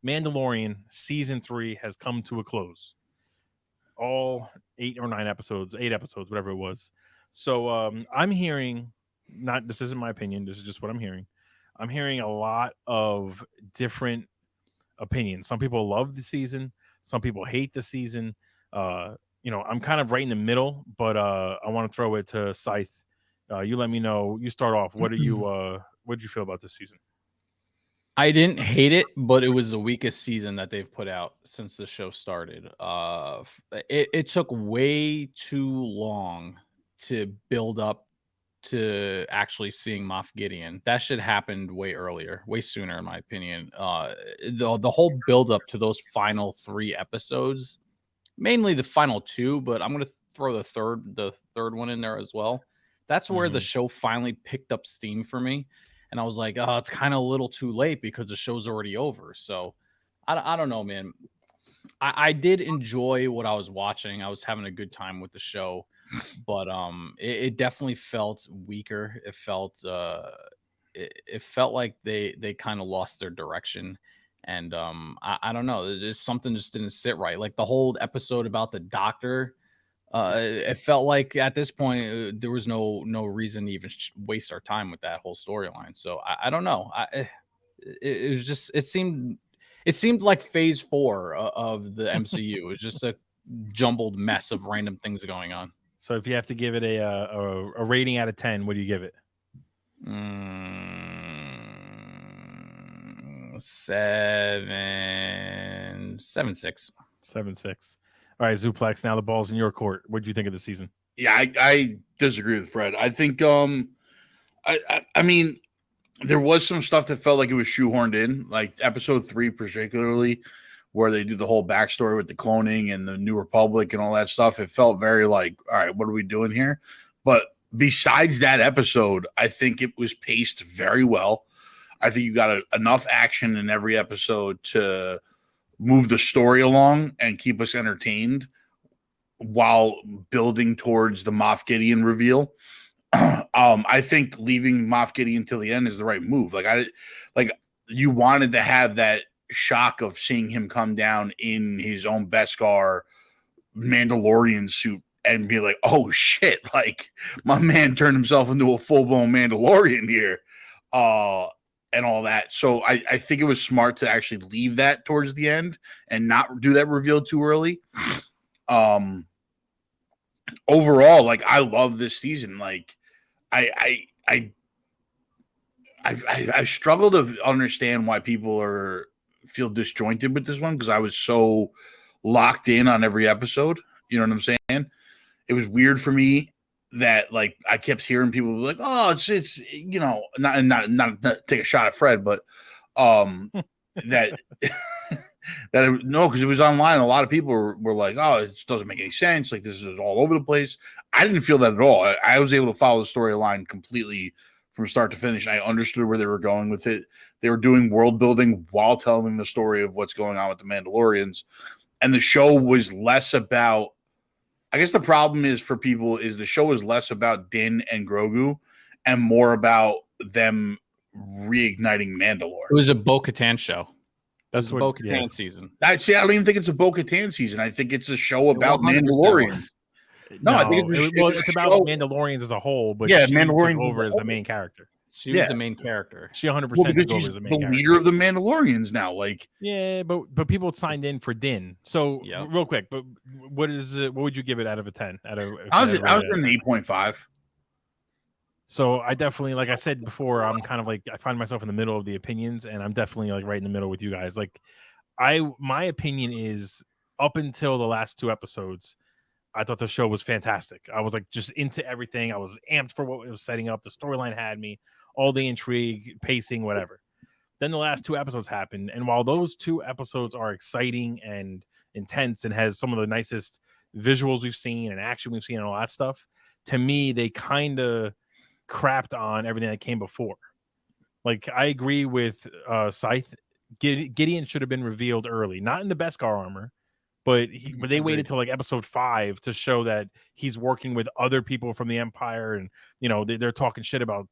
Mandalorian season 3 has come to a close. All 8 episodes, whatever it was. So I'm hearing, this isn't my opinion, this is just what I'm hearing. I'm hearing a lot of different opinions. Some people love the season, some people hate the season. I'm kind of right in the middle, but I want to throw it to Scythe. You let me know. You start off. What did you feel about this season? I didn't hate it, but it was the weakest season that they've put out since the show started. It took way too long to build up to actually seeing Maf Gideon. That should happened way earlier, way sooner, in my opinion. The whole build up to those final 3 episodes, mainly the final 2, but I'm gonna throw the third one in there as well. That's where the show finally picked up steam for me. And I was like, oh, it's kind of a little too late because the show's already over. So I don't know, man. I did enjoy what I was watching. I was having a good time with the show, but it definitely felt weaker. It felt like they kind of lost their direction. And I don't know. There's something just didn't sit right. Like the whole episode about the doctor. It felt like at this point there was no reason to even waste our time with that whole storyline. So I don't know. It was just it seemed like phase 4 of the MCU. It was just a jumbled mess of random things going on. So if you have to give it a rating out of 10, what do you give it? 7.6. 7.6. All right, Zuplex. Now the ball's in your court. What do you think of the season? Yeah, I disagree with Fred. I think I mean, there was some stuff that felt like it was shoehorned in, like episode 3 particularly, where they do the whole backstory with the cloning and the New Republic and all that stuff. It felt very like, all right, what are we doing here? But besides that episode, I think it was paced very well. I think you got enough action in every episode to move the story along and keep us entertained while building towards the Maf Gideon reveal. I think leaving Maf Gideon till the end is the right move. Like you wanted to have that shock of seeing him come down in his own Beskar Mandalorian suit and be like, oh shit, like my man turned himself into a full-blown Mandalorian here. And all that. So I think it was smart to actually leave that towards the end and not do that reveal too early. Overall, like I love this season. Like I struggle to understand why people feel disjointed with this one because I was so locked in on every episode. You know what I'm saying? It was weird for me that like I kept hearing people like, oh, it's you know, not take a shot at Fred, but that no, because it was online. A lot of people were like, oh, it doesn't make any sense. Like this is all over the place. I didn't feel that at all. I was able to follow the storyline completely from start to finish. I understood where they were going with it. They were doing world building while telling the story of what's going on with the Mandalorians, and the show was less about. I guess the problem is for people is the show is less about Din and Grogu and more about them reigniting Mandalore. It was a Bo-Katan show. That's what Bo-Katan season. I don't even think it's a Bo-Katan season. I think it's a show about Mandalorians. No, I think it's about Mandalorians as a whole, but yeah, Mandalorian took over as the main character. She was the main character. She 100% took over as the main character. The leader of the Mandalorians now. Like, yeah, but people signed in for Din. So real quick, but what would you give it out of a 10? I was in 8.5. So I definitely, like I said before, I'm kind of like I find myself in the middle of the opinions, and I'm definitely like right in the middle with you guys. Like, my opinion is up until the last 2 episodes, I thought the show was fantastic. I was like just into everything. I was amped for what it was setting up. The storyline had me, all the intrigue, pacing, whatever. Then the last 2 episodes happened, and while those 2 episodes are exciting and intense and has some of the nicest visuals we've seen and action we've seen and all that stuff, to me they kind of crapped on everything that came before. Like I agree with Scythe. Gideon should have been revealed early, not in the Beskar armor, but they waited till like episode 5 to show that he's working with other people from the Empire, and you know they're talking shit about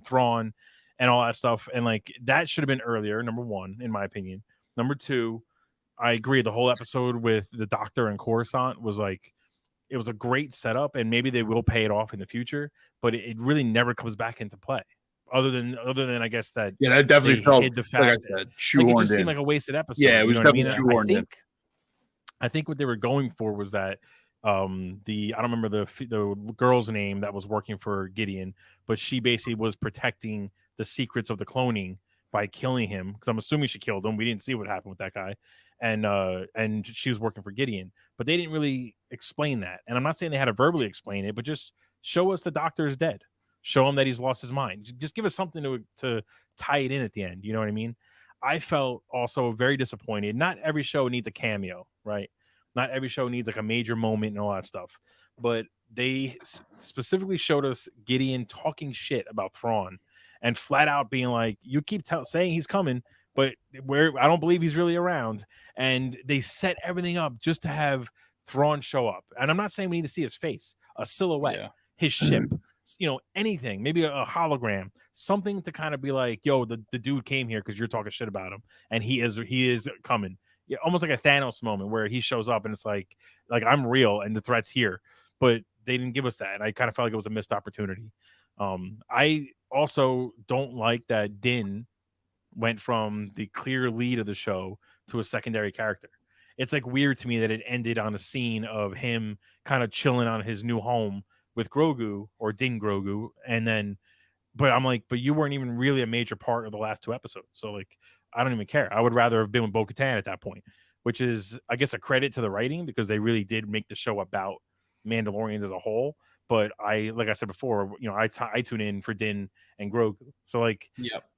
Thrawn, and all that stuff. And like that should have been earlier. Number one, in my opinion. Number two, I agree. The whole episode with the Doctor and Coruscant was like, it was a great setup, and maybe they will pay it off in the future, but it really never comes back into play. Other than I guess that that definitely felt hid the fact like that it shooned just in. seemed like a wasted episode. Yeah, it was definitely shoehorned in. I think what they were going for was that I don't remember the girl's name that was working for Gideon, but she basically was protecting the secrets of the cloning by killing him, because I'm assuming she killed him. We didn't see what happened with that guy, and she was working for Gideon, but they didn't really explain that. And I'm not saying they had to verbally explain it, but just show us the Doctor is dead. Show him that he's lost his mind. Just give us something to tie it in at the end. You know what I mean? I felt also very disappointed. Not every show needs a cameo, right? Not every show needs like a major moment and all that stuff. But they specifically showed us Gideon talking shit about Thrawn and flat out being like, you keep saying he's coming, but I don't believe he's really around. And they set everything up just to have Thrawn show up. And I'm not saying we need to see his face, a silhouette, his ship, anything, maybe a hologram, something to kind of be like, yo, the dude came here because you're talking shit about him, and he is coming. Yeah, almost like a Thanos moment where he shows up and it's like I'm real and the threat's here. But they didn't give us that, and I kind of felt like it was a missed opportunity. I also don't like that Din went from the clear lead of the show to a secondary character. It's like weird to me that it ended on a scene of him kind of chilling on his new home with Grogu, or Din Grogu, and then, but I'm like, but you weren't even really a major part of the last two episodes, so like, I don't even care. I would rather have been with Bo-Katan at that point, which is, I guess, a credit to the writing, because they really did make the show about Mandalorians as a whole. But like I said before, I tune in for Din and Grogu, so like,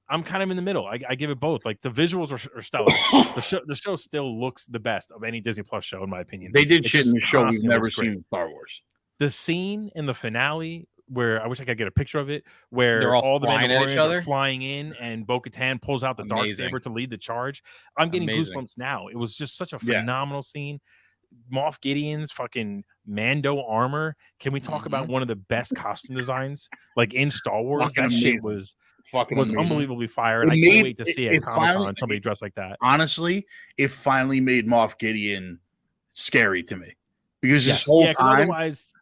I'm kind of in the middle. I give it both. Like, the visuals are stellar. The show still looks the best of any Disney Plus show, in my opinion. They did shit in the show we've never seen in Star Wars. The scene in the finale, where I wish I could get a picture of it, where they're all the Mandalorians are flying in and Bo-Katan pulls out the Darksaber to lead the charge. I'm getting goosebumps now. It was just such a phenomenal scene. Moff Gideon's fucking Mando armor. Can we talk about one of the best costume designs like in Star Wars? Fucking that amazing. Shit was amazing. Unbelievably fire, and I can't wait to see at Comic-Con somebody dressed like that. Honestly, it finally made Moff Gideon scary to me. Because this whole time,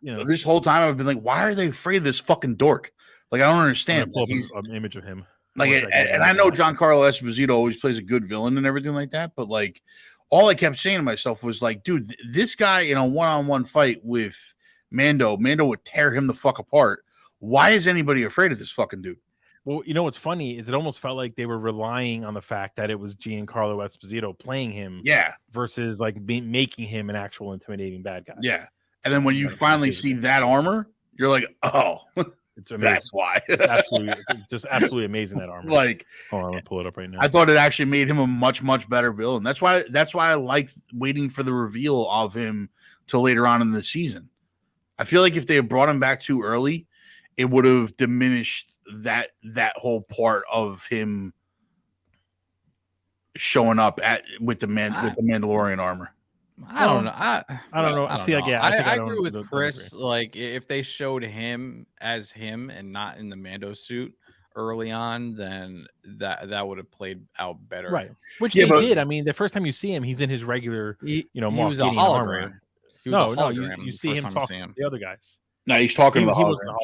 this whole time I've been like, why are they afraid of this fucking dork? Like, I don't understand. Pull up an image of him. Like, and I know Giancarlo Esposito always plays a good villain and everything like that, but like, all I kept saying to myself was like, dude, this guy in a one-on-one fight with Mando would tear him the fuck apart. Why is anybody afraid of this fucking dude? Well, you know what's funny is it almost felt like they were relying on the fact that it was Giancarlo Esposito playing him, versus like making him an actual intimidating bad guy. Yeah, and then when you finally see that armor, you're like, oh, it's amazing. That's why. It's absolutely amazing, that armor. Like, hold on, I'm gonna pull it up right now. I thought it actually made him a much better villain. That's why I like waiting for the reveal of him till later on in the season. I feel like if they had brought him back too early, it would have diminished that whole part of him showing up with the Mandalorian armor. I don't know. I don't know. See, like, yeah, I agree with Chris. Like, if they showed him as him and not in the Mando suit early on, then that would have played out better. Right. Which they did. I mean, the first time you see him, he's in his regular, he was a hologram. You see him talking to the other guys. No, he's talking to the hologram.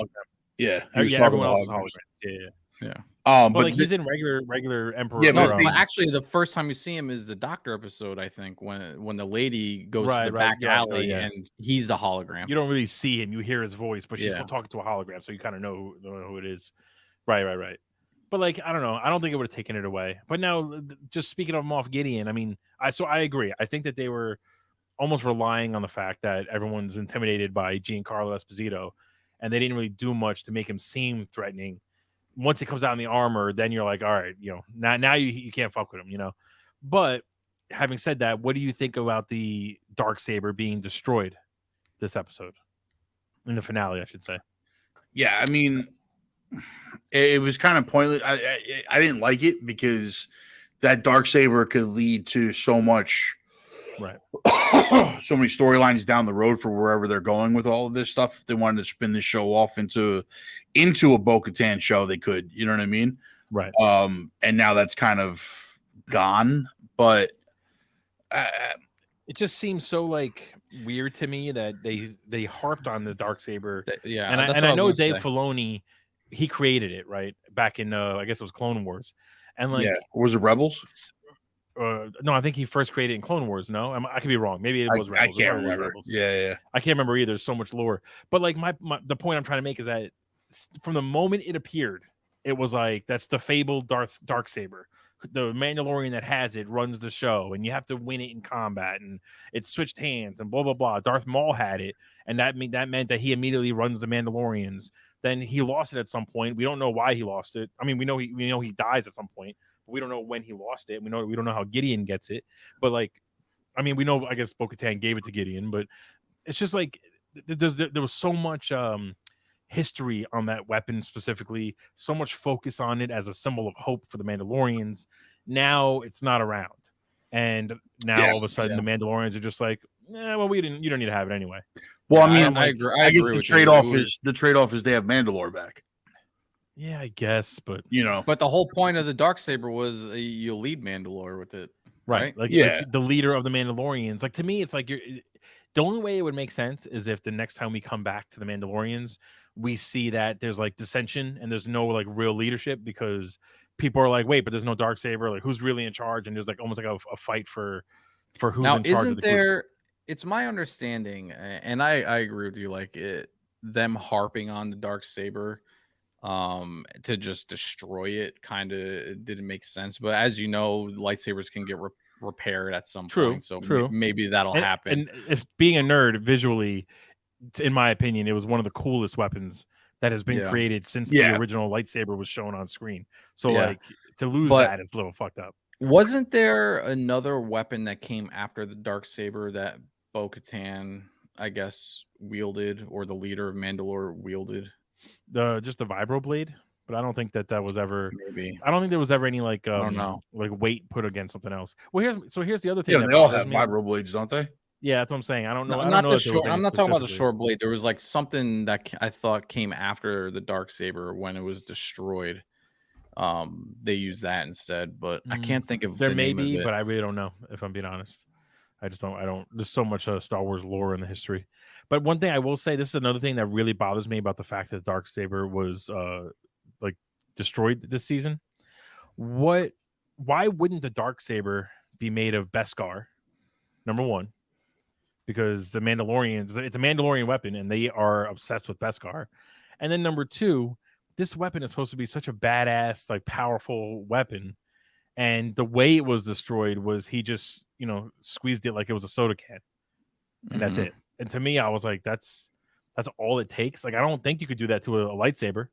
Yeah, everyone else was hologram. Yeah. But like, he's in regular Emperor. Yeah, but actually, the first time you see him is the Doctor episode, I think, when the lady goes to the back alley and he's the hologram. You don't really see him; you hear his voice, but she's talking to a hologram, so you kind of know who it is. Right. But like, I don't know. I don't think it would have taken it away. But now, just speaking of Moff Gideon, I mean, I agree. I think that they were almost relying on the fact that everyone's intimidated by Giancarlo Esposito, and they didn't really do much to make him seem threatening. Once he comes out in the armor, then you're like, all right, now you can't fuck with him, But having said that, what do you think about the Darksaber being destroyed this episode? In the finale, I should say. Yeah, I mean, it was kind of pointless. I didn't like it because that Darksaber could lead to so much, so many storylines down the road for wherever they're going with all of this stuff. If they wanted to spin the show off into a Bo-Katan show, they could. You know what I mean? Right. And now that's kind of gone. But it just seems so like weird to me that they harped on the Darksaber. Yeah, and that's I what know was Dave gonna say. Filoni, he created it right back in I guess it was Clone Wars, and like was it Rebels? No, I think he first created it in Clone Wars. No, I could be wrong. Maybe it was Rebels. I can't remember. Rebels. Yeah. I can't remember either. There's so much lore. But like the point I'm trying to make is that from the moment it appeared, it was like that's the fabled Darksaber. The Mandalorian that has it runs the show, and you have to win it in combat, and it's switched hands, and blah blah blah. Darth Maul had it, and that meant that he immediately runs the Mandalorians. Then he lost it at some point. We don't know why he lost it. I mean, we know he dies at some point. We don't know when he lost it. We don't know how Gideon gets it. But like, I mean, we know I guess Bo-Katan gave it to Gideon, but it's just like there was so much history on that weapon specifically, so much focus on it as a symbol of hope for the Mandalorians. Now it's not around, and now all of a sudden the Mandalorians are just like, well, you don't need to have it anyway. Well, I mean, I agree. I guess the trade-off is they have Mandalore back. Yeah, I guess, but but the whole point of the Darksaber was you lead Mandalore with it, right? Like the leader of the Mandalorians. Like to me, it's like the only way it would make sense is if the next time we come back to the Mandalorians, we see that there's like dissension and there's no like real leadership because people are like, wait, but there's no Darksaber. Like who's really in charge? And there's like almost like a fight for who's in charge of the group. It's my understanding, and I agree with you. Like them harping on the Darksaber to just destroy it kind of didn't make sense. But as you know, lightsabers can get repaired at some point, so maybe that'll happen. And if being a nerd, visually, in my opinion, it was one of the coolest weapons that has been created since the original lightsaber was shown on screen. So like to lose that is a little fucked up. Wasn't there another weapon that came after the Darksaber that Bo-Katan, I guess, wielded, or the leader of Mandalore wielded? Just the vibroblade, but I don't think that was ever. Maybe I don't think there was ever any like I don't know, like weight put against something else. Well, here's the other thing. Yeah, they all have vibroblades, don't they? Yeah, that's what I'm saying. I don't know. I'm not talking about the short blade. There was like something that I thought came after the Darksaber when it was destroyed. They used that instead, but I can't think of there may be, but I really don't know if I'm being honest. I don't. There's so much Star Wars lore in the history. But one thing I will say, this is another thing that really bothers me about the fact that Darksaber was like destroyed this season. Why wouldn't the Darksaber be made of Beskar? Number one, because the Mandalorians, it's a Mandalorian weapon, and they are obsessed with Beskar. And then number two, this weapon is supposed to be such a badass, like powerful weapon. And the way it was destroyed was he just, squeezed it like it was a soda can. And that's it. And to me, I was like, that's all it takes. Like, I don't think you could do that to a lightsaber.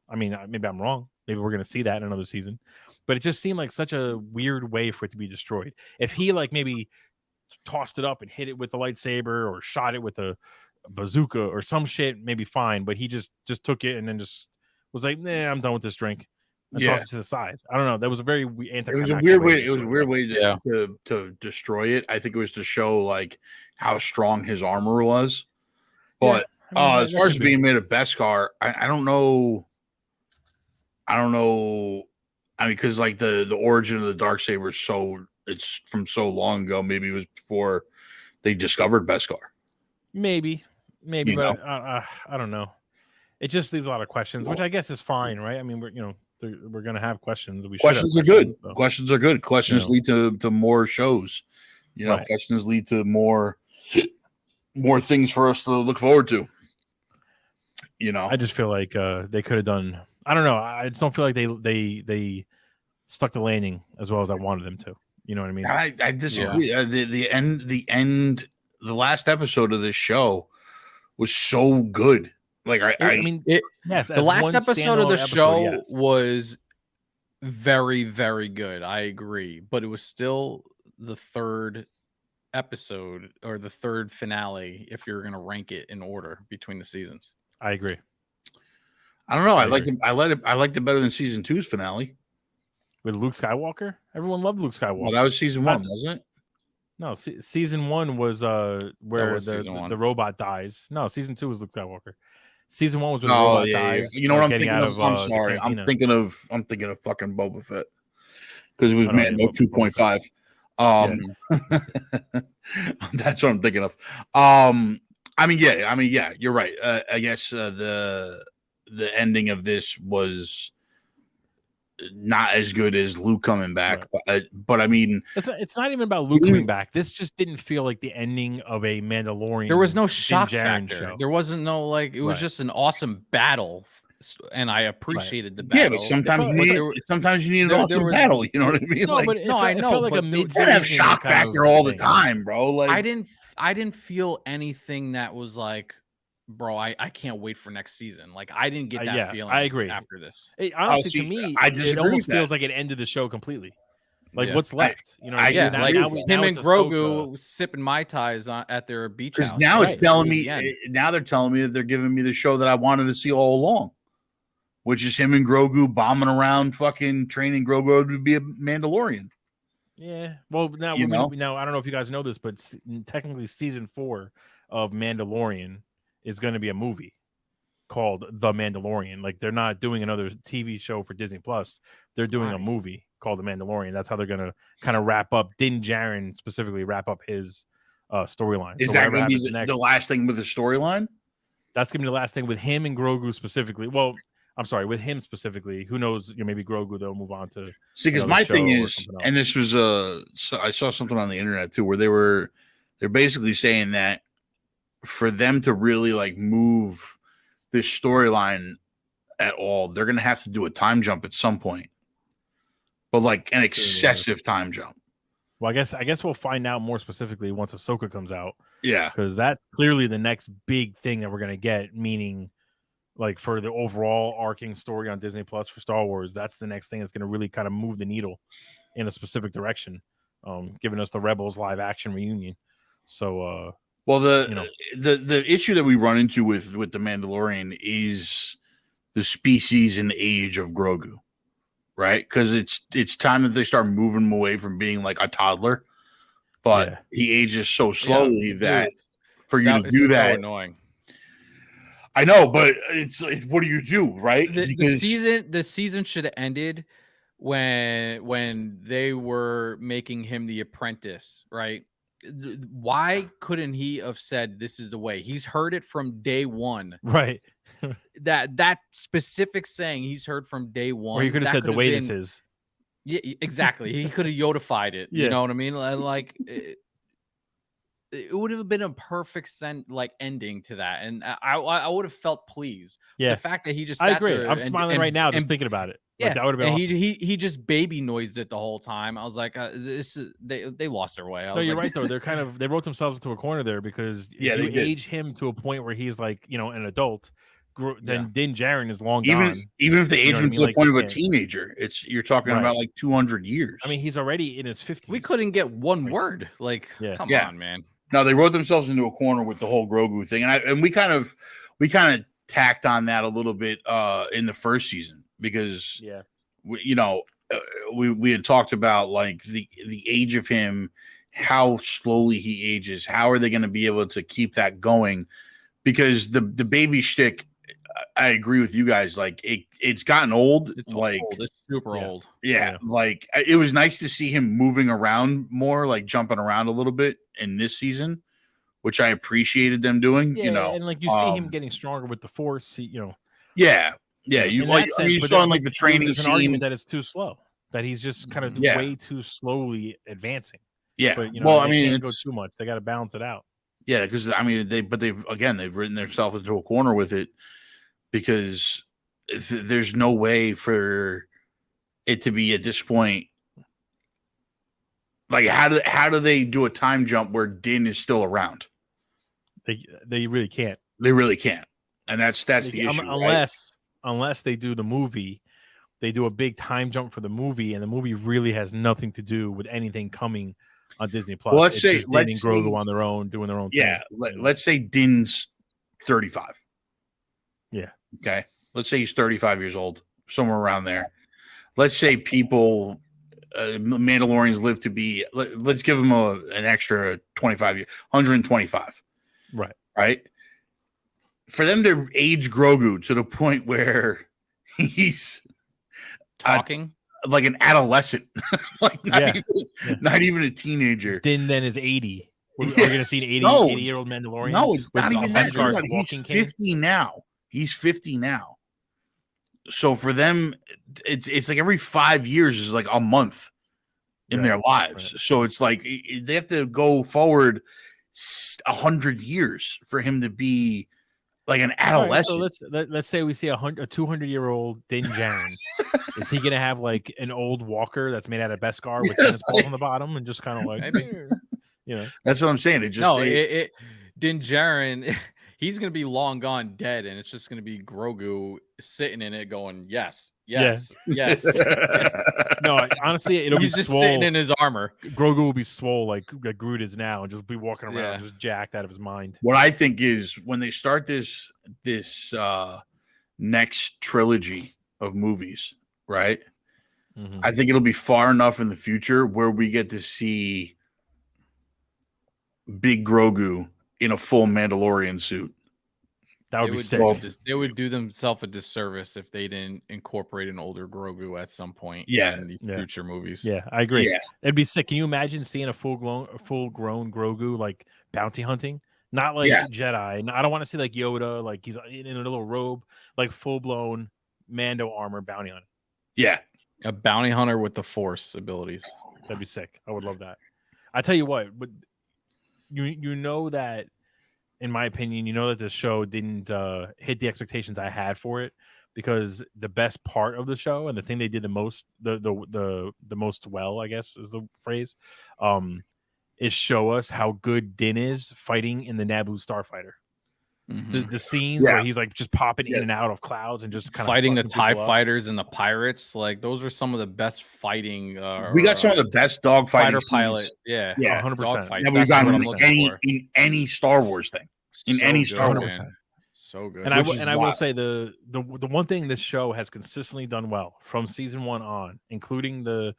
I mean, maybe I'm wrong. Maybe we're going to see that in another season. But it just seemed like such a weird way for it to be destroyed. If he like maybe tossed it up and hit it with the lightsaber or shot it with a bazooka or some shit, maybe fine. But he just took it and then just was like, nah, I'm done with this drink. And tossed it to the side. I don't know. That was a very anticlimactic. It was a weird way. It was a weird way to destroy it. I think it was to show like how strong his armor was. But as far as being made of Beskar, I don't know. I mean, because like the origin of the Darksaber is it's from so long ago. Maybe it was before they discovered Beskar. Maybe, but I don't know. It just leaves a lot of questions, which I guess is fine, right? I mean, we're going to have questions. Questions are good. Questions are good. Questions lead to more shows. Questions lead to more things for us to look forward to. I just feel like they could have done. I don't know. I just don't feel like they stuck the landing as well as I wanted them to. You know what I mean? I disagree. Yeah. The last episode of this show was so good. Like the last episode of the show was very, very good. I agree, but it was still the third episode or the third finale if you're going to rank it in order between the seasons. I agree. I don't know. I liked it better than season 2's finale with Luke Skywalker. Everyone loved Luke Skywalker. Well, that was season 1, wasn't it? No, season 1 was where the robot dies. No, season 2 was Luke Skywalker. Season 1 was when Oh Robot yeah. dies. You know what I'm getting thinking out of? I'm the sorry. I'm cantina. thinking of fucking Boba Fett because it was Oh, no, Mando yeah, 2.5. That's what I'm thinking of. Yeah, you're right. I guess the ending of this was not as good as Luke coming back, but I mean, it's not even about Luke coming back. This just didn't feel like the ending of a Mandalorian. There was no Din shock Djarin factor. show. There wasn't no like. It was just an awesome battle, and I appreciated the battle. Yeah, but sometimes you need an awesome battle. You know what I mean? No, but it felt like a mid-season have shock factor all the time, bro. Like I didn't feel anything that was like, bro, I can't wait for next season. Like I didn't get that feeling. I agree. After this, honestly, to me, it almost feels like it ended the show completely. Like what's left? You know, him and Grogu sipping Mai Tais at their beach house. Because now it's telling me, now they're telling me that they're giving me the show that I wanted to see all along, which is him and Grogu bombing around, fucking training Grogu to be a Mandalorian. Yeah. Well, now I don't know if you guys know this, but technically, season 4 of Mandalorian is going to be a movie called The Mandalorian. Like they're not doing another TV show for Disney Plus. They're doing a movie called The Mandalorian. That's how they're going to kind of wrap up Din Djarin, specifically wrap up his storyline. Is that going to be the last thing with the storyline? That's going to be the last thing with him and Grogu specifically. Well, I'm sorry, with him specifically. Who knows? Maybe Grogu they'll move on to. See, because my thing is, and this was I saw something on the internet too, where they're basically saying that for them to really like move this storyline at all, they're going to have to do a time jump at some point, but like an excessive time jump. Well, I guess we'll find out more specifically once Ahsoka comes out. Yeah, because that's clearly the next big thing that we're going to get. Meaning, like for the overall arcing story on Disney Plus for Star Wars, that's the next thing that's going to really kind of move the needle in a specific direction, giving us the Rebels live action reunion. So, well, the issue that we run into with the Mandalorian is the species and age of Grogu, right? Because it's time that they start moving him away from being like a toddler, but he ages so slowly that for you to do that, so annoying. I know, but it's what do you do, right? The season should have ended when they were making him the apprentice, right? Why couldn't he have said this is the way? He's heard it from day one, right? that specific saying he's heard from day one. Or he could have said the way this is. Yeah, exactly. He could have Yodified it. You know what I mean? Like it would have been a perfect ending to that, and I would have felt pleased. Yeah, the fact that he just I agree. I'm smiling right now just thinking about it. Yeah, that would have been awesome. He just baby noised it the whole time. I was like, this is they lost their way. No, you're right though. They wrote themselves into a corner there because you age him to a point where he's like an adult. Then Din Djarin is long gone. Even if they age him to the point of a teenager, you're talking about like 200 years. I mean, he's already in his 50s. We couldn't get one word. Like, come on, man. No, they wrote themselves into a corner with the whole Grogu thing, and we kind of tacked on that a little bit in the first season because we had talked about like the age of him, how slowly he ages. How are they going to be able to keep that going? Because the baby shtick, I agree with you guys. Like it's gotten old. It's super old. Yeah, like it was nice to see him moving around more, like jumping around a little bit in this season, which I appreciated them doing. And like you see him getting stronger with the Force. You saw in like the training there's scene. An argument that it's too slow. That he's just kind of way too slowly advancing. Yeah, but they can't go too much. They got to balance it out. Yeah, because they've written themselves into a corner with it because there's no way for it to be at this point. Like, how do they do a time jump where Din is still around? They really can't. They really can't, and that's the issue. Unless they do the movie, they do a big time jump for the movie, and the movie really has nothing to do with anything coming on Disney Plus. Well, let's say Din and Grogu on their own, doing their own thing. Yeah, let's say Din's 35. Yeah. Okay. Let's say he's 35 years old, somewhere around there. Let's say people, Mandalorians live to be. Let's give them an extra 25 years, 125. Right. Right. for them to age Grogu to the point where he's talking like an adolescent, like Yeah. not even a teenager. Din then is 80. Are we going to see an 80-year-old Mandalorian? No, it's not even that. Beskar's He's walking 50 now. He's 50 now. So for them, it's like every 5 years is like a month in their lives. Right. So it's like they have to go forward 100 years for him to be like an adolescent. Right, so let's say we see a 200-year-old Din Djarin. Is he gonna have like an old walker that's made out of Beskar with tennis balls on the bottom and just kind of like, you know? That's what I'm saying. It just Din Djarin. He's going to be long gone dead, and it's just going to be Grogu sitting in it going, yes. No, honestly, it'll He's be just swole. sitting in his armor. Grogu will be swole like Groot is now and just be walking around just jacked out of his mind. What I think is when they start this next trilogy of movies, right? Mm-hmm. I think it'll be far enough in the future where we get to see Big Grogu in a full Mandalorian suit. That would be sick. They would do themselves a disservice if they didn't incorporate an older Grogu at some point in these future movies. Yeah, I agree. Yeah. It'd be sick. Can you imagine seeing a full-grown Grogu like bounty hunting? Not like Jedi. I don't want to see like Yoda, like he's in a little robe, like full-blown Mando armor bounty hunter. Yeah. A bounty hunter with the Force abilities. That'd be sick. I would love that. I tell you what, but you know that, in my opinion, you know that the show didn't hit the expectations I had for it, because the best part of the show and the thing they did the most, the most well, I guess is the phrase, is show us how good Din is fighting in the Naboo starfighter. Mm-hmm. The scenes where he's like just popping in and out of clouds and just kind fighting the TIE fighters and the pirates, like those are some of the best fighting. We got some of the best dog fighter pilot, 100%. That we've got in any Star Wars thing, Star Wars thing. So good. And I will say the one thing this show has consistently done well from season 1 on, including the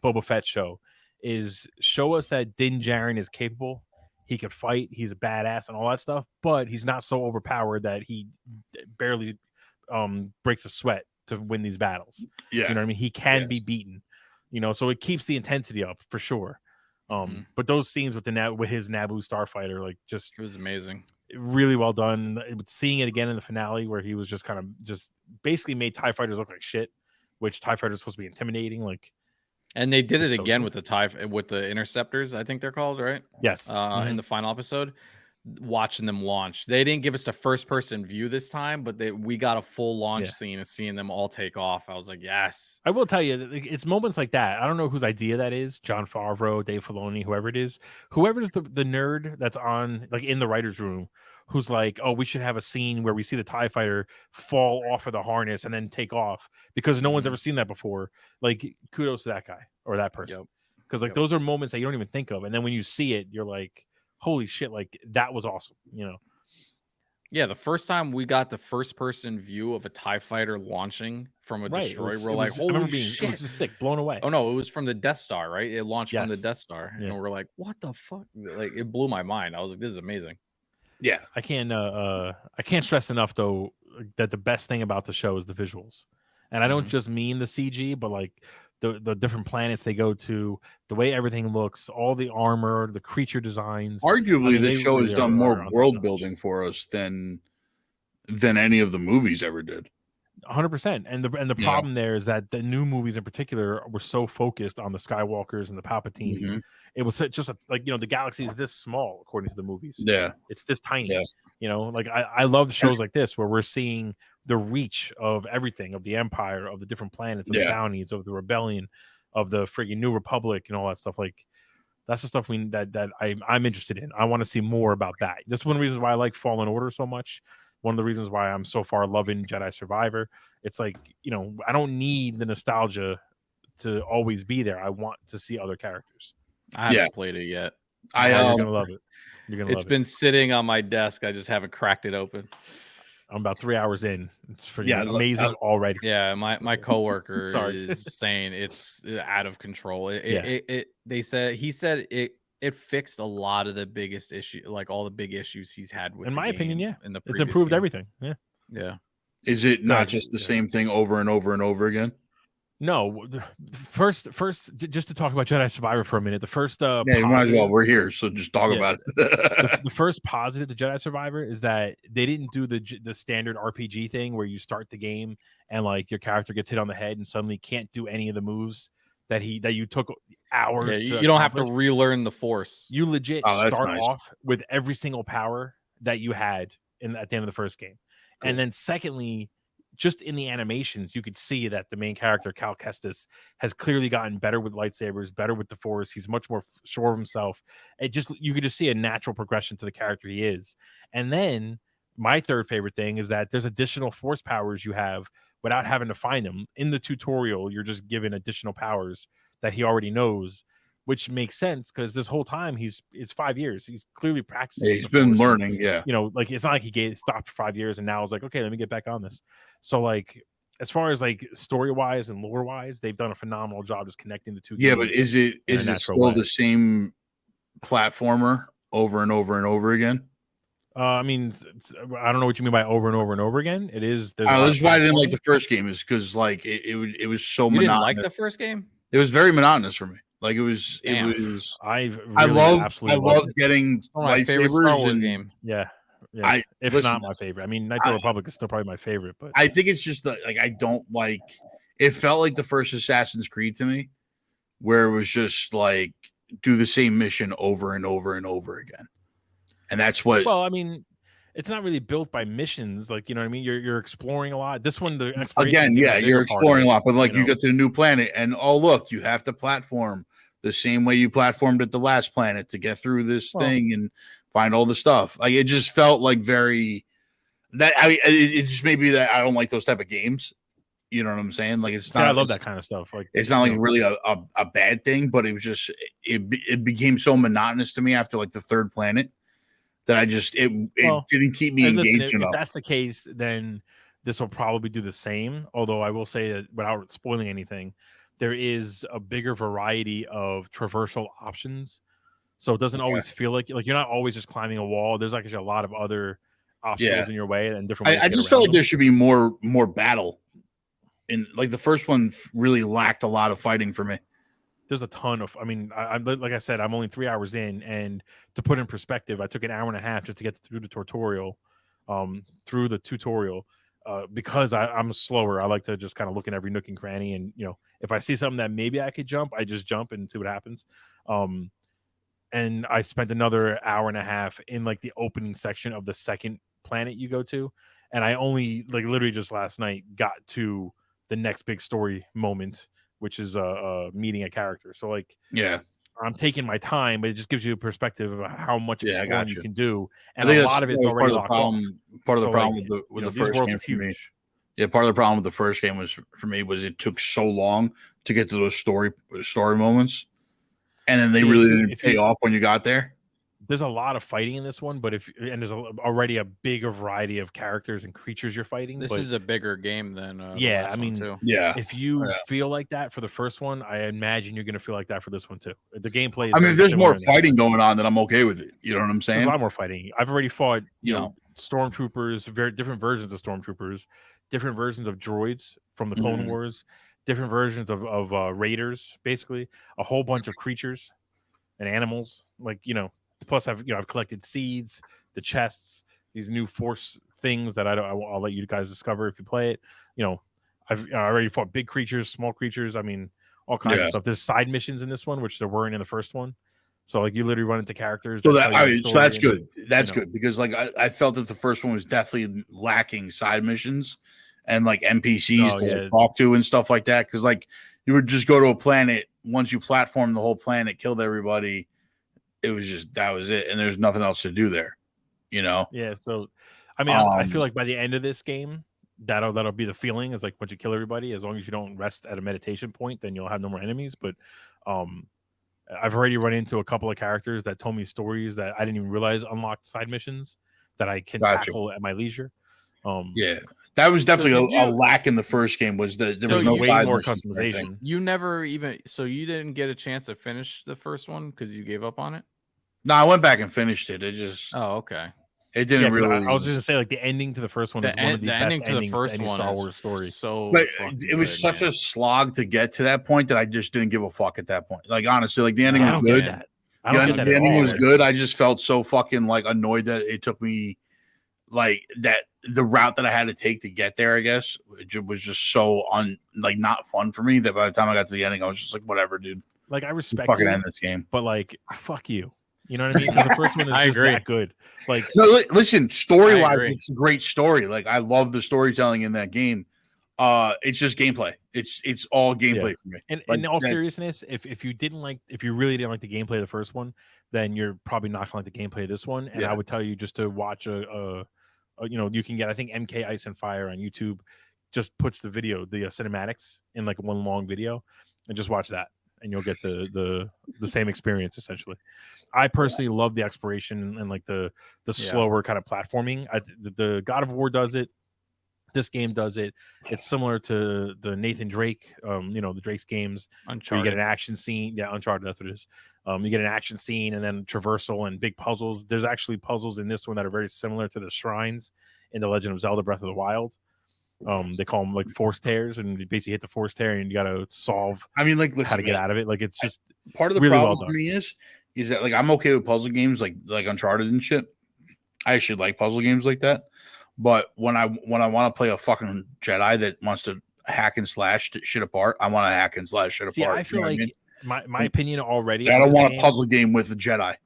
Boba Fett show, is show us that Din Djarin is capable. He could fight. He's a badass and all that stuff, but he's not so overpowered that he barely breaks a sweat to win these battles. Yeah, you know what I mean. He can be beaten. You know, so it keeps the intensity up for sure. But those scenes with his Naboo starfighter, like, just it was amazing. Really well done. Seeing it again in the finale where he was just kind of just basically made TIE fighters look like shit, which TIE fighters are supposed to be intimidating, like. And they did it again with the interceptors, I think they're called, right? Yes. In the final episode, watching them launch. They didn't give us the first person view this time, but we got a full launch scene of seeing them all take off. I was like, yes. I will tell you, it's moments like that. I don't know whose idea that is. John Favreau, Dave Filoni, whoever it is. Whoever is the nerd that's on, like, in the writer's room, who's like, oh, we should have a scene where we see the TIE fighter fall off of the harness and then take off, because no one's ever seen that before. Like, kudos to that guy or that person. Because those are moments that you don't even think of. And then when you see it, you're like, holy shit, like, that was awesome, you know? Yeah, the first time we got the first person view of a TIE fighter launching from a destroyer, we're like, holy shit. It was just sick, blown away. Oh, no, it was from the Death Star, right? It launched from the Death Star. And we're like, what the fuck? Like, it blew my mind. I was like, this is amazing. Yeah. I can't stress enough, though, that the best thing about the show is the visuals. And I don't just mean the CG, but like the different planets they go to, the way everything looks, all the armor, the creature designs. Arguably, this show has done more world building for us than any of the movies ever did. 100%. And the problem there is that the new movies in particular were so focused on the Skywalkers and the Palpatines. Mm-hmm. It was just the galaxy is this small according to the movies. Yeah, it's this tiny. Yeah. You know, like I love shows like this where we're seeing the reach of everything, of the Empire, of the different planets, of the bounties, of the rebellion, of the friggin' New Republic, and all that stuff. Like, that's the stuff that I'm interested in. I want to see more about that. That's one of the reasons why I like Fallen Order so much. One of the reasons why I'm so far loving Jedi Survivor. It's like, you know, I don't need the nostalgia to always be there. I want to see other characters. I haven't played it yet. You're gonna love it. It's been sitting on my desk. I just haven't cracked it open. I'm about 3 hours in. It's freaking amazing already. Yeah, my coworker is saying it's out of control. He said it fixed a lot of the biggest issue, like all the big issues he's had with In the my opinion, game yeah, in the it's previous improved game. everything. Yeah. Yeah. Is it not ahead, just the go ahead. same thing over and over and over again? No, first, just to talk about Jedi Survivor for a minute. The first, Yeah, you might as well. positive, We're here, so just talk Yeah. about it. the first positive to Jedi Survivor is that they didn't do the standard RPG thing where you start the game and like your character gets hit on the head and suddenly can't do any of the moves that you took hours Yeah, to you don't have to accomplish. relearn the Force. You legit Oh, that's start nice. off with every single power that you had at the end of the first game. Cool. And then secondly, just in the animations, you could see that the main character, Cal Kestis, has clearly gotten better with lightsabers, better with the Force. He's much more sure of himself. You could just see a natural progression to the character he is. And then my third favorite thing is that there's additional Force powers you have without having to find them. In the tutorial, you're just given additional powers that he already knows, which makes sense because this whole time it's 5 years. He's clearly practicing. Yeah, he's been learning. Yeah. You know, like it's not like he stopped for 5 years and now is like, okay, let me get back on this. So like, as far as like story wise and lore wise, they've done a phenomenal job just connecting the two. Yeah, games but is it still the same platformer over and over and over again? I mean, I don't know what you mean by over and over and over again. It is. That's why I didn't like the first game, is because like it was so You monotonous. didn't like the first game? It was very monotonous for me. Like it was. I loved getting my favorite Star Wars game. Yeah. Not my favorite. I mean, Knights of the Republic is still probably my favorite, but I think it's just like I don't like. It felt like the first Assassin's Creed to me, where it was just like do the same mission over and over and over again, and that's what. Well, I mean, it's not really built by missions, like, you know what I mean. You're exploring a lot. This one, the exploration again, you're exploring a lot, but like you get to the new planet, and oh look, you have to platform the same way you platformed at the last planet to get through this thing and find all the stuff. Like it just felt like very that. I mean, it just may be that I don't like those type of games. You know what I'm saying? Like it's not. I love that kind of stuff. Like it's not like really a bad thing, but it was just it became so monotonous to me after like the third planet that I just it didn't keep me engaged enough. If that's the case, then this will probably do the same. Although I will say that without spoiling anything, there is a bigger variety of traversal options. So it doesn't always feel like you're not always just climbing a wall. There's actually a lot of other obstacles in your way and different ways. I just felt like there should be more battle. And like the first one really lacked a lot of fighting for me. There's a ton of. I mean, I'm like I said, I'm only 3 hours in, and to put in perspective, I took an hour and a half just to get through the tutorial. Because I'm slower. I like to just kind of look in every nook and cranny, and if I see something that maybe I could jump, I just jump and see what happens. And I spent another hour and a half in like the opening section of the second planet you go to, and I only like literally just last night got to the next big story moment, which is meeting a character. So like, I'm taking my time, but it just gives you a perspective of how much exploring you can do, and a lot of it's already locked off. Part of the problem with the first game for me, part of the problem with the first game was for me was it took so long to get to those story moments, and then they really didn't pay off when you got there. There's a lot of fighting in this one, but there's already a bigger variety of characters and creatures you're fighting. This is a bigger game than I mean, too. If you feel like that for the first one, I imagine you're going to feel like that for this one too. The gameplay is if there's more fighting going on, then I'm okay with it. You know what I'm saying? There's a lot more fighting. I've already fought, stormtroopers, very different versions of stormtroopers, different versions of droids from the Clone Wars, different versions of raiders, basically a whole bunch of creatures and animals. Like plus I've collected seeds, the chests, these new Force things that I'll let you guys discover if you play it. I've already fought big creatures, small creatures. I mean, all kinds of stuff. There's side missions in this one, which there weren't in the first one. So like you literally run into characters. So that's good. That's good because like I felt that the first one was definitely lacking side missions and like NPCs to talk to and stuff like that. Because like you would just go to a planet, once you platform the whole planet, killed everybody. It was just that was it, and there's nothing else to do there, Yeah. So, I mean, I feel like by the end of this game, that'll be the feeling. Is like once you kill everybody, as long as you don't rest at a meditation point, then you'll have no more enemies. But, I've already run into a couple of characters that told me stories that I didn't even realize unlocked side missions that I can tackle at my leisure. That was definitely did a you- lack in the first game. Was that there So was no you- way side more missions or anything. customization. You never even you didn't get a chance to finish the first one because you gave up on it. No, I went back and finished it. It just Oh, okay. it didn't Yeah, 'cause really. I was just gonna say, like, the ending to the first one is one of the best ending to the endings to first any one Star is Wars story. So, But fucking it was good, such man. a slog to get to that point that I just didn't give a fuck at that point. Like honestly, like the See, ending I was don't good. get that. I don't get that The at ending all. was good. I just felt so fucking like annoyed that it took me like that the route that I had to take to get there. I guess it was just so not fun for me that by the time I got to the ending, I was just like, whatever, dude. Like, I You respect fucking you, end this game. but like, fuck you. You know what I mean? 'Cause the first one is I just agree. that good. Like, No, listen, story wise, agree. it's a great story. Like I love the storytelling in that game. It's just gameplay. It's all gameplay for me. and Like, in all that- seriousness, if you really didn't like the gameplay of the first one, then you're probably not gonna like the gameplay of this one. And Yeah. I would tell you just to watch you can get, I think MK Ice and Fire on YouTube just puts the cinematics in like one long video, and just watch that, and you'll get the same experience essentially. I personally love the exploration and like the slower kind of platforming. The God of War does it. This game does it. It's similar to the Nathan Drake, the Drake's games, where you Uncharted. get an action scene. Yeah, Uncharted, that's what it is. You get an action scene and then traversal and big puzzles. There's actually puzzles in this one that are very similar to the shrines in The Legend of Zelda Breath of the Wild. They call them like force tears, and you basically hit the force tear and you got to solve I mean, like, listen, how to get out of it. Like, it's just part of the really problem well for done. me is that like I'm okay with puzzle games like Uncharted and shit. I actually like puzzle games like that. But when I want to play a fucking Jedi that wants to hack and slash shit apart, I want to hack and slash shit See, apart. I feel You know what like I mean? my opinion already. I on don't this want game- a puzzle game with a Jedi.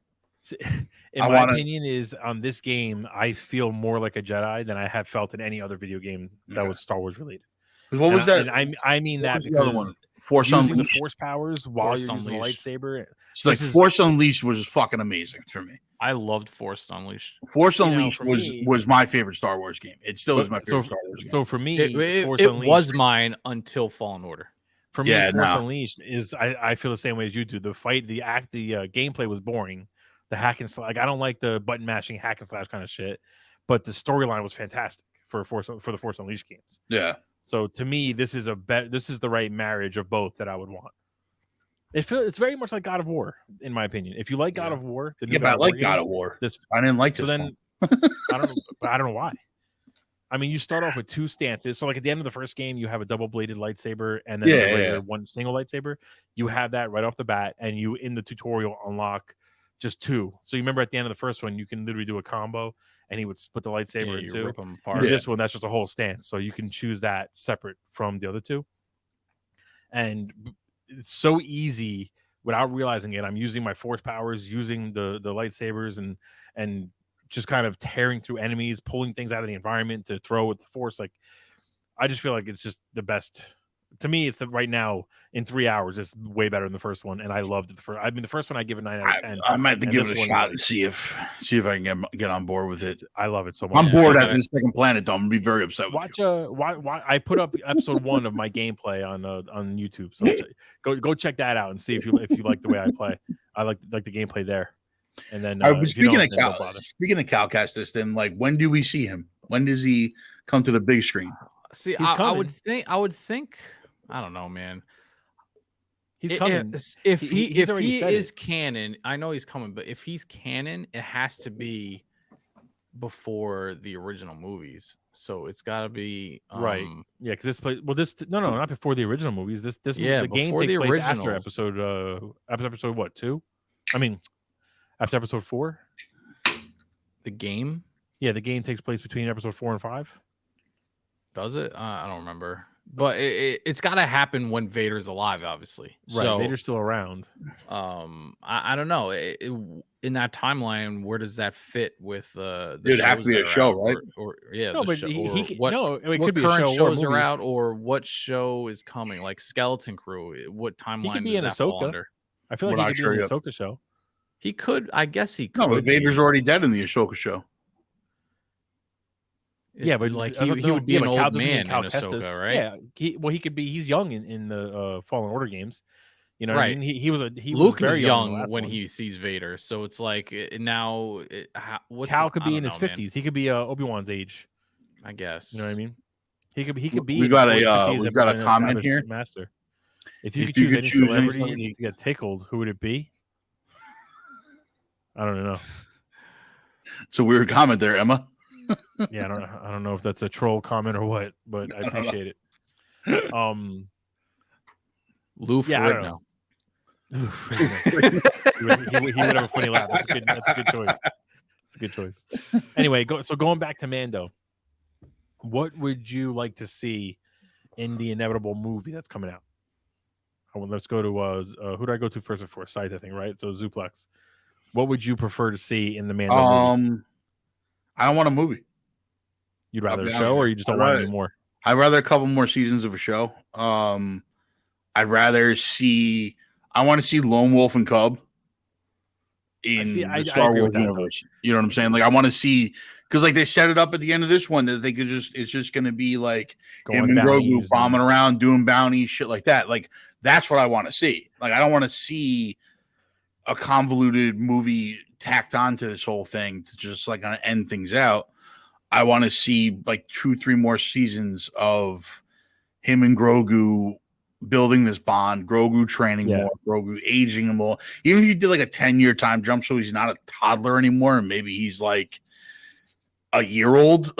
In I my wanna- opinion, is on this game, I feel more like a Jedi than I have felt in any other video game that Okay. was Star Wars related. 'Cause what was that? And I mean What that was the other because one? Force using the Unleashed. Force powers while Force you're using the Unleashed. lightsaber. So, like this is- Force Unleashed was fucking amazing for me. I loved Force Unleashed. Force You know, Unleashed for was me- was my favorite Star Wars game. It still is my So, favorite Star Wars game. so for me, It Force was Unleashed, mine until Fallen Order. for me, Yeah, Force no. Unleashed is I feel the same way as you do. The gameplay was boring. The hack and slash, like, I don't like the button mashing hack and slash kind of shit, but the storyline was fantastic for the Force Unleashed games. Yeah. So to me, this is the right marriage of both that I would want. It's very much like God of War, in my opinion. If you like God Yeah. of War, the new Yeah, but I like God games, of War. This I didn't like so this then one. I don't know why. I mean, you start off with two stances. So like at the end of the first game, you have a double-bladed lightsaber and then Yeah, a yeah, regular yeah. one single lightsaber. You have that right off the bat, and you in the tutorial unlock just two. So you remember at the end of the first one, you can literally do a combo, and he would split the lightsaber in you two. rip them And apart. Yeah. this one, that's just a whole stance, so you can choose that separate from the other two. And it's so easy without realizing it. I'm using my force powers, using the lightsabers, and just kind of tearing through enemies, pulling things out of the environment to throw with the force. Like, I just feel like it's just the best. To me, it's right now in 3 hours. It's way better than the first one, and I loved it. The first one I give a 9 out of 10. I might have to And give this it a one is shot like- and see if I can get on board with it. I love it so much. I'm Yeah, bored I after gotta- the second planet, though. I'm gonna be very upset with Watch you. why I put up episode 1 of my gameplay on YouTube. So go check that out and see if you like the way I play. I like the gameplay there. And then All right, but if you don't, speaking of then don't bother. Cal Kestis, then like when do we see him? When does he come to the big screen? See, He's I would coming. think. I don't know, man. He's coming. If He's he already said is it. canon, I know he's coming, but if he's canon, it has to be before the original movies. So it's got to be Right. Yeah, because this place. Well, no, not before the original movies. The game before takes the place after originals. episode what 2? I mean, after episode 4. The game, Yeah, the game takes place between episode 4 and 5. does it? I don't remember, but it's got to happen when Vader's alive, obviously. Right. So, Vader's still around. I don't know. In that timeline, where does that fit with the It'd have to shows be that a are show, out? right? Or yeah, No, the but show, he or could, what, no, it what could be a current show or a shows are movie. out, or what show is coming, like Skeleton Crew. What timeline be does in that fall Ahsoka. under? I feel We're like not he could sure be in yet. the Ahsoka show. He could, I guess he could. No, but be. Vader's already dead in the Ashoka show. Yeah, but like I don't he know. would be Yeah, an but Cal old doesn't mean man Cal in Kestis. Ahsoka, right? Yeah, he could be. He's young in the Fallen Order games. You know what I Right. mean? He was Luke very is young in the young last when one. he sees Vader, so it's like now. What's Cal could I be don't in his know, man. 50s. He could be Obi-Wan's age. I guess. You know what I mean? He could be. We got a comment here. Master. If you could choose any celebrity to get tickled, who would it be? I don't know. It's a weird comment there, Emma. Yeah, I don't know if that's a troll comment or what, but I appreciate it. Lou Ferrigno. He would have a funny laugh. That's a good choice. It's a good choice. Anyway, going back to Mando, what would you like to see in the inevitable movie that's coming out? Let's go to who do I go to first before Scythe, I think, right? So Zuplex. What would you prefer to see in the Mando movie? I don't want a movie. You'd rather a show, or you just don't want any more? I'd rather a couple more seasons of a show. I'd rather see. I want to see Lone Wolf and Cub in the Star Wars universe. You know what I'm saying? Like, I want to see, because like they set it up at the end of this one that they could it's just going to be like him and Grogu bombing around, doing bounties, shit like that. Like, that's what I want to see. Like, I don't want to see a convoluted movie tacked onto this whole thing to just like kind of end things out. I want to see like 2-3 more seasons of him and Grogu building this bond, Grogu training more, Grogu aging him more. Even if you did like a 10-year time jump so he's not a toddler anymore, and maybe he's like a year old.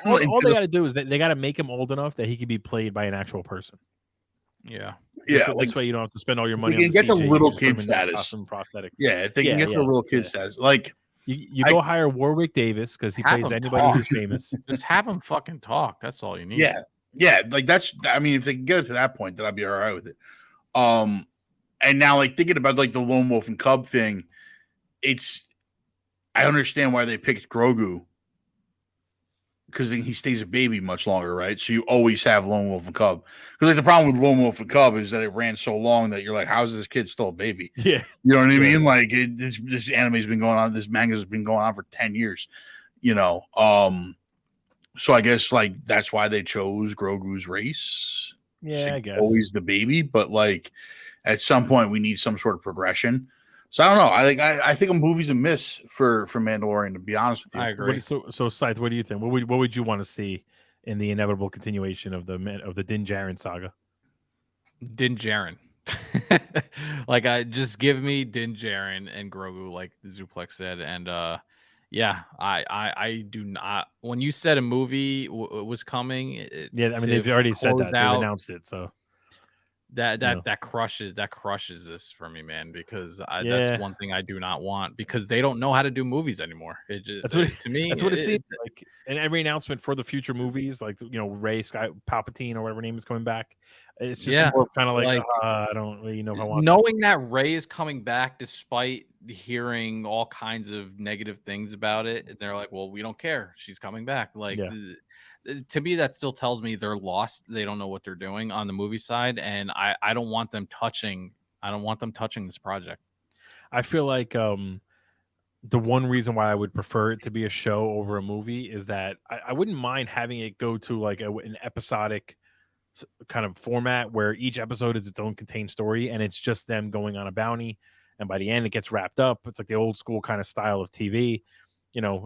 all they got to do is they got to make him old enough that he can be played by an actual person. Yeah. Yeah. This way you don't have to spend all your money on the get CG, the little kid status. Prosthetics. Yeah, if they can get the little kid status. Like, you go hire Warwick Davis because he plays anybody who's famous. Just have him fucking talk. That's all you need. Yeah. Yeah, like that's. I mean, if they can get it to that point, then I'd be all right with it. And now, like thinking about like the Lone Wolf and Cub thing, I understand why they picked Grogu, because he stays a baby much longer, right? So you always have Lone Wolf and Cub. Because like the problem with Lone Wolf and Cub is that it ran so long that you're like, how's this kid still a baby? Yeah, you know what I mean? Like this anime's been going on, this manga's been going on for 10 years. You know, so I guess like that's why they chose Grogu's race. Yeah, I guess always the baby, but like at some point we need some sort of progression. So I don't know. I think a movie's a miss for Mandalorian, to be honest with you. I agree. So Scythe, what do you think? What would you want to see in the inevitable continuation of the Din Djarin saga? Din Djarin. Like, just give me Din Djarin and Grogu, like Zuplex said, and yeah, I do not. When you said a movie was coming, I mean they've already said that. They announced it, so that crushes this for me, man. Because that's one thing I do not want, because they don't know how to do movies anymore. It just to me that's what it seems like. And every announcement for the future movies, like Rey, Palpatine, or whatever name is coming back, it's just more kind of like I don't really know if I want. Knowing that Rey is coming back, despite hearing all kinds of negative things about it, and they're like, well, we don't care, she's coming back. Like, to me, that still tells me they're lost. They don't know what they're doing on the movie side, and I don't want them touching this project. I feel like the one reason why I would prefer it to be a show over a movie is that I wouldn't mind having it go to like an episodic kind of format where each episode is its own contained story, and it's just them going on a bounty, and by the end it gets wrapped up. It's like the old school kind of style of TV.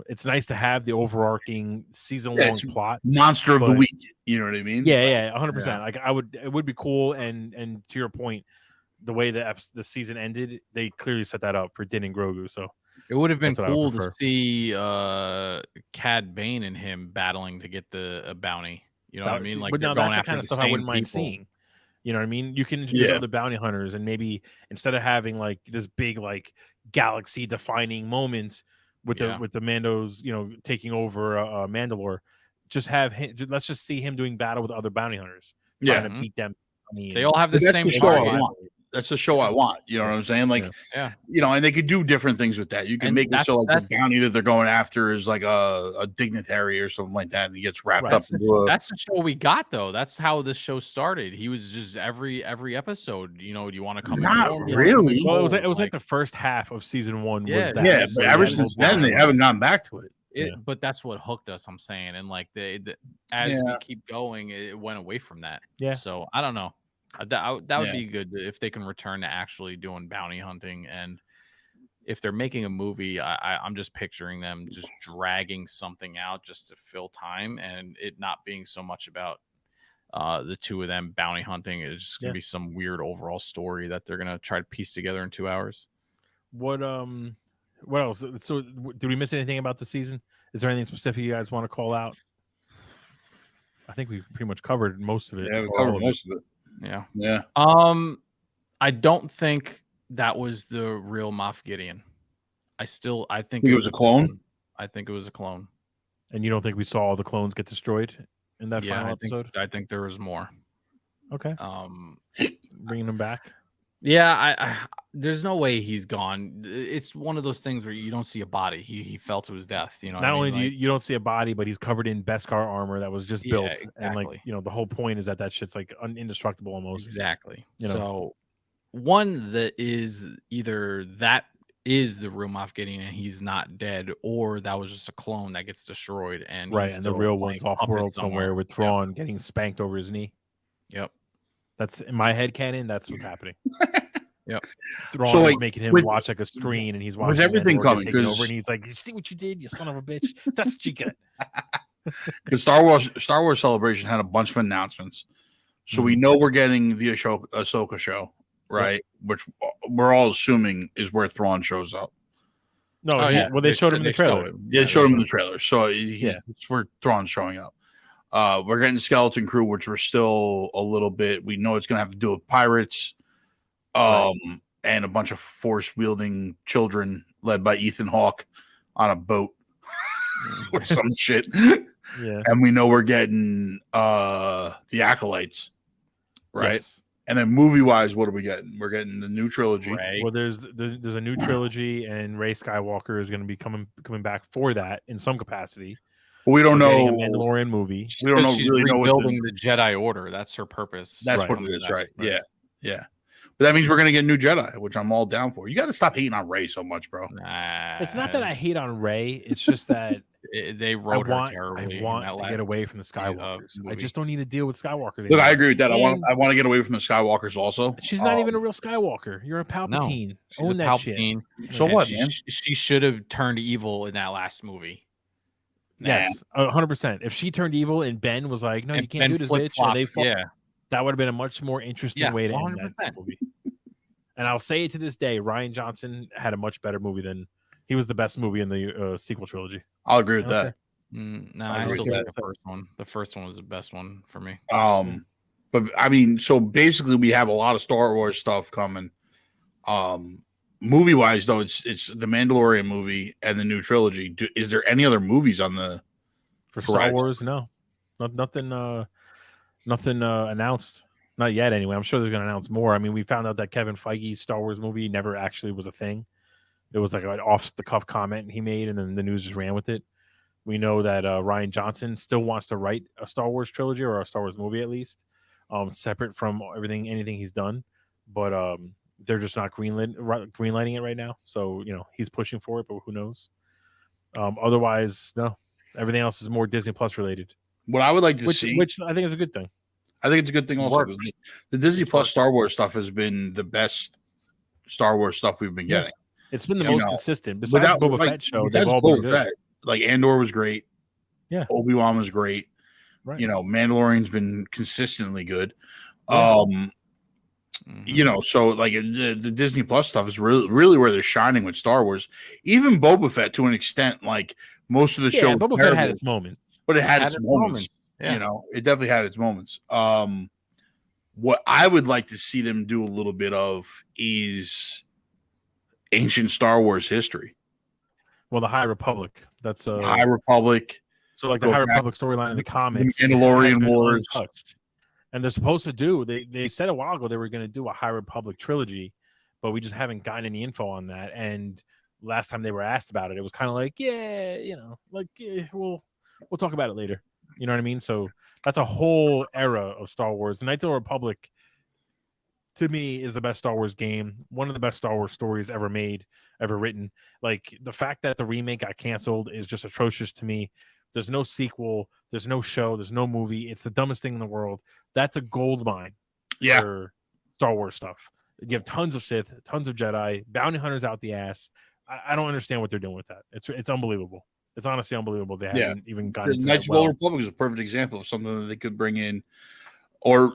It's nice to have the overarching season-long plot. Monster of the week. You know what I mean? Yeah, 100%. Like it would be cool. And to your point, the way the season ended, they clearly set that up for Din and Grogu. So it would have been cool to see Cad Bane and him battling to get the bounty. You know what I mean? Like, but now that's the kind of stuff I wouldn't mind seeing. You know what I mean? You can introduce other bounty hunters, and maybe instead of having like this big like galaxy defining moment with the Mandos, taking over Mandalore, just have him. Let's just see him doing battle with other bounty hunters, trying to beat them. I mean, they all have the same show. That's the show I want. You know what I'm saying? Like, and they could do different things with that. You can make it so like the bounty that they're going after is like a dignitary or something like that, and he gets wrapped up. That's the show we got, though. That's how this show started. He was just every episode. Do you want to come? Not really. Well, it was like the first half of season 1. But ever since then they haven't gone back to it. But that's what hooked us. I'm saying, and like as you keep going, it went away from that. Yeah. So I don't know. That would be good if they can return to actually doing bounty hunting, and if they're making a movie, I'm just picturing them just dragging something out just to fill time, and it not being so much about the two of them bounty hunting. It's just gonna be some weird overall story that they're gonna try to piece together in 2 hours. What else? So did we miss anything about the season? Is there anything specific you guys want to call out? I think we've pretty much covered most of it. Yeah, we covered most of it. Yeah. Yeah. I don't think that was the real Maf Gideon. I think it was a clone. I think it was a clone. And you don't think we saw all the clones get destroyed in that final episode? I think there was more. Okay. Bringing them back. Yeah, I there's no way he's gone. It's one of those things where you don't see a body. He fell to his death. You know. Not only do you don't see a body, but he's covered in Beskar armor that was just built, and like the whole point is that shit's like indestructible almost. Exactly. So one that is either that is the real Maf Gideon and he's not dead, or that was just a clone that gets destroyed and and the real one's off world somewhere with Thrawn getting spanked over his knee. Yep. That's in my head canon. That's what's happening. Yep. Thrawn is making him watch like a screen, and he's watching with everything coming over, and he's like, "You see what you did, you son of a bitch? That's what you get." Because Star Wars Celebration had a bunch of announcements, so we know we're getting the Ahsoka show, right? Which we're all assuming is where Thrawn shows up. No, well, they showed him in the trailer. Yeah, they showed him in the trailer, so it's where Thrawn's showing up. We're getting Skeleton Crew, which we're still a little bit. We know it's going to have to do with pirates, and a bunch of force-wielding children led by Ethan Hawke on a boat or some shit. Yeah, and we know we're getting the Acolytes, right? Yes. And then movie-wise, what are we getting? We're getting the new trilogy. Well, there's a new trilogy, and Rey Skywalker is going to be coming back for that in some capacity. But we don't know a Mandalorian movie. We don't know she's really rebuilding the Jedi Order. That's her purpose. That's what it is, right? Yeah. But that means we're gonna get new Jedi, which I'm all down for. You got to stop hating on Rey so much, bro. It's not that I hate on Rey. It's just that they wrote her terribly. I want to get away from the Skywalkers. I just don't need to deal with Skywalkers. Look, I agree with that. I want to get away from the Skywalkers also. She's not even a real Skywalker. You're a Palpatine. Own that Palpatine. Shit. So what, man? She should have turned evil in that last movie. Yes, 100%. If she turned evil and Ben was like, "No, you can't do this, bitch," and they fought, that would have been a much more interesting way to end that movie. And I'll say it to this day, Rian Johnson had a much better movie than he was the best movie in the sequel trilogy. I'll agree with that. No, I still think the first one. The first one was the best one for me. But I mean, so basically, we have a lot of Star Wars stuff coming. Movie wise, though, it's the Mandalorian movie and the new trilogy. Is there any other movies on the for Star Wars? No, nothing announced. Not yet, anyway. I'm sure they're going to announce more. I mean, we found out that Kevin Feige's Star Wars movie never actually was a thing. It was like an off-the-cuff comment he made, and then the news just ran with it. We know that Rian Johnson still wants to write a Star Wars trilogy or a Star Wars movie at least, separate from anything he's done. But they're just not greenlighting it right now. So, he's pushing for it, but who knows? Otherwise, no. Everything else is more Disney Plus related. What I would like to see... Which I think is a good thing. I think it's a good thing also. The Disney Plus Star Wars stuff has been the best Star Wars stuff we've been getting. It's been the most consistent. Besides Boba Fett show, they've all been good. Like Andor was great. Yeah. Obi-Wan was great. Right. Mandalorian's been consistently good. Yeah. So like the Disney Plus stuff is really where they're shining with Star Wars. Even Boba Fett to an extent, like most of the show. Boba Fett had its moments. But it had its moments. Yeah. It definitely had its moments. What I would like to see them do a little bit of is ancient Star Wars history. Well, the High Republic. That's High Republic. So like the High Republic storyline in the comics. The Mandalorian Wars. And they're supposed to do, they said a while ago they were going to do a High Republic trilogy, but we just haven't gotten any info on that. And last time they were asked about it, it was kind of like, we'll talk about it later. You know what I mean? So that's a whole era of Star Wars. The Knights of the Republic, to me, is the best Star Wars game. One of the best Star Wars stories ever made, ever written. Like, the fact that the remake got canceled is just atrocious to me. There's no sequel. There's no show. There's no movie. It's the dumbest thing in the world. That's a gold mine for Star Wars stuff. You have tons of Sith, tons of Jedi, bounty hunters out the ass, I don't understand what they're doing with that. It's unbelievable. It's honestly unbelievable. They haven't even gotten The into Knights that of the Old well. Republic is a perfect example of something that they could bring in. Or,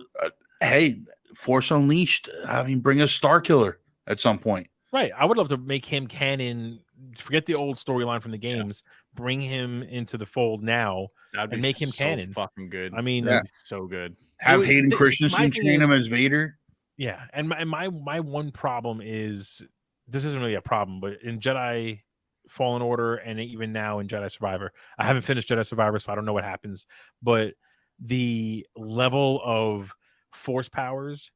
hey, Force Unleashed. I mean, bring a Star Killer at some point. Right. I would love to make him canon. Forget the old storyline from the games. Bring him into the fold now and make him canon. Fucking good. I mean, that'd be so good. Have Hayden Christensen train him as Vader. Yeah, and my one problem is, this isn't really a problem, but in Jedi Fallen Order and even now in Jedi Survivor, I haven't finished Jedi Survivor, so I don't know what happens. But the level of force powers,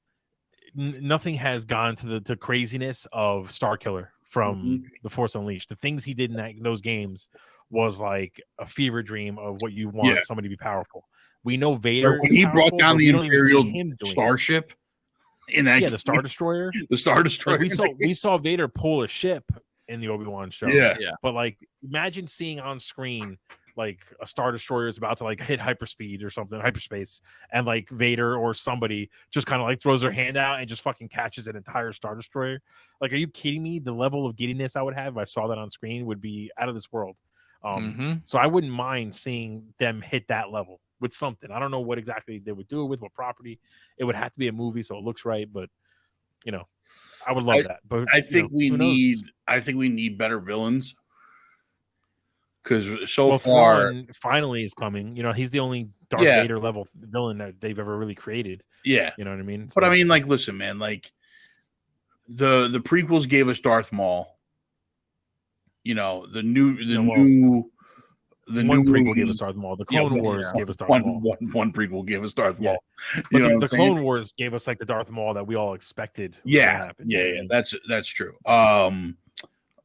nothing has gone to the craziness of Starkiller from the Force Unleashed. The things he did in those games was like a fever dream of what you want somebody to be powerful. We know Vader. When he brought down the Imperial starship in that the Star Destroyer. The Star Destroyer. Like we saw Vader pull a ship in the Obi-Wan show. Yeah. But like, imagine seeing on screen like a Star Destroyer is about to like hit hyperspeed or something, hyperspace, and like Vader or somebody just kind of like throws their hand out and just fucking catches an entire Star Destroyer. Like, are you kidding me? The level of giddiness I would have if I saw that on screen would be out of this world. So I wouldn't mind seeing them hit that level with something. I don't know what exactly they would do it with, what property. It would have to be a movie so it looks right, but you know, I would love that. But I think we need better villains. Because far, Thrawn finally is coming. You know, he's the only Darth Vader level villain that they've ever really created. Yeah, you know what I mean. But I mean, like, listen, man, like the prequels gave us Darth Maul. You know, the new prequel gave us Darth Maul. The Clone Wars gave us Darth Maul. One prequel gave us Darth Maul. But the Clone Wars gave us like the Darth Maul that we all expected. Yeah, that's true.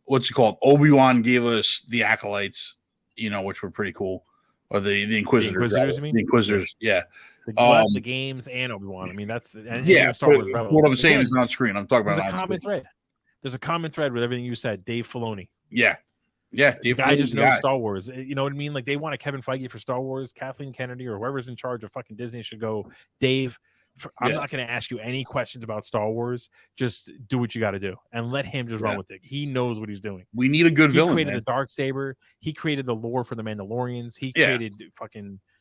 What's it called? Obi-Wan gave us the Acolytes, you know, which were pretty cool. Or the Inquisitors. The Inquisitors, yeah. The games and Obi-Wan. I mean, that's Star Wars Rebels. What I'm saying is on screen. I'm talking about a common thread. There's a common thread with everything you said. Dave Filoni. Yeah. Dave Filoni just knows Star Wars. You know what I mean? Like, they want a Kevin Feige for Star Wars. Kathleen Kennedy or whoever's in charge of fucking Disney should go, Dave, I'm not going to ask you any questions about Star Wars. Just do what you got to do and let him just run with it. He knows what he's doing. We need a good villain. He created the Darksaber. He created the lore for the Mandalorians. He created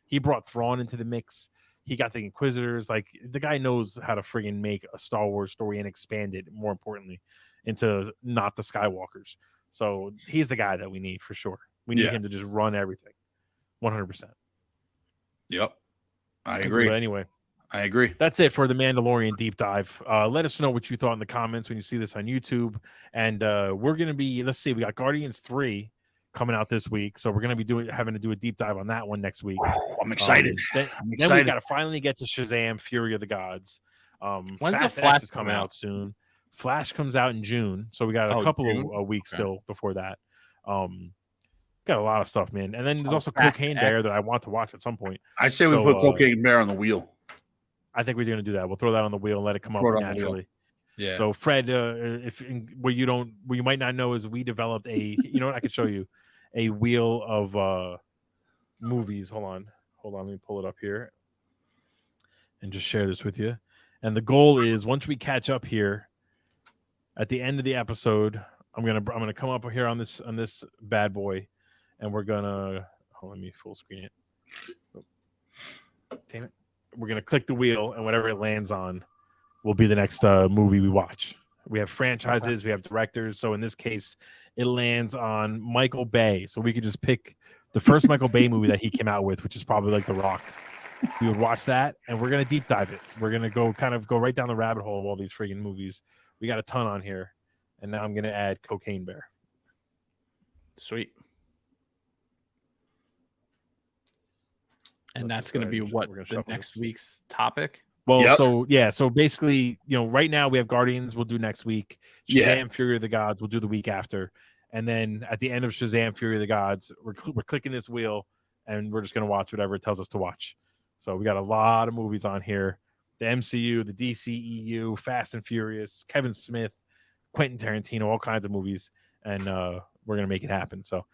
he brought Thrawn into the mix. He got the Inquisitors. Like, the guy knows how to friggin' make a Star Wars story and expand it, more importantly, into not the Skywalkers. So he's the guy that we need for sure. We need him to just run everything. 100%. Yep. I agree. But anyway, I agree. That's it for the Mandalorian deep dive. Let us know what you thought in the comments when you see this on YouTube. And we're going to be, let's see, we got Guardians 3 coming out this week. So we're going to be having to do a deep dive on that one next week. I'm excited. Then we got to finally get to Shazam, Fury of the Gods. When's Fast the Flash X is coming out soon. Flash comes out in June. So we got a couple of weeks still before that. Got a lot of stuff, man. And then there's also Cocaine Bear that I want to watch at some point. I say we put Cocaine Bear on the wheel. I think we're going to do that. We'll throw that on the wheel and let it come up naturally. Yeah. So Fred, what you might not know is we developed a, you know what, I could show you a wheel of movies. Hold on. Let me pull it up here and just share this with you. And the goal is, once we catch up here at the end of the episode, I'm gonna come up here on this bad boy, and we're gonna let me full screen it. Oh, damn it. We're going to click the wheel, and whatever it lands on will be the next movie we watch. We have franchises, we have directors. So in this case, it lands on Michael Bay. So we could just pick the first Michael Bay movie that he came out with, which is probably like The Rock. We would watch that, and we're going to deep dive it. We're going to go right down the rabbit hole of all these friggin' movies. We got a ton on here, and now I'm going to add Cocaine Bear. Sweet. And that's going to be what the next week's topic. Well, so basically, you know, right now we have Guardians. We'll do next week. Shazam, Fury of the Gods. We'll do the week after, and then at the end of Shazam, Fury of the Gods, we're clicking this wheel, and we're just going to watch whatever it tells us to watch. So we got a lot of movies on here: the MCU, the DCEU, Fast and Furious, Kevin Smith, Quentin Tarantino, all kinds of movies, and we're going to make it happen. So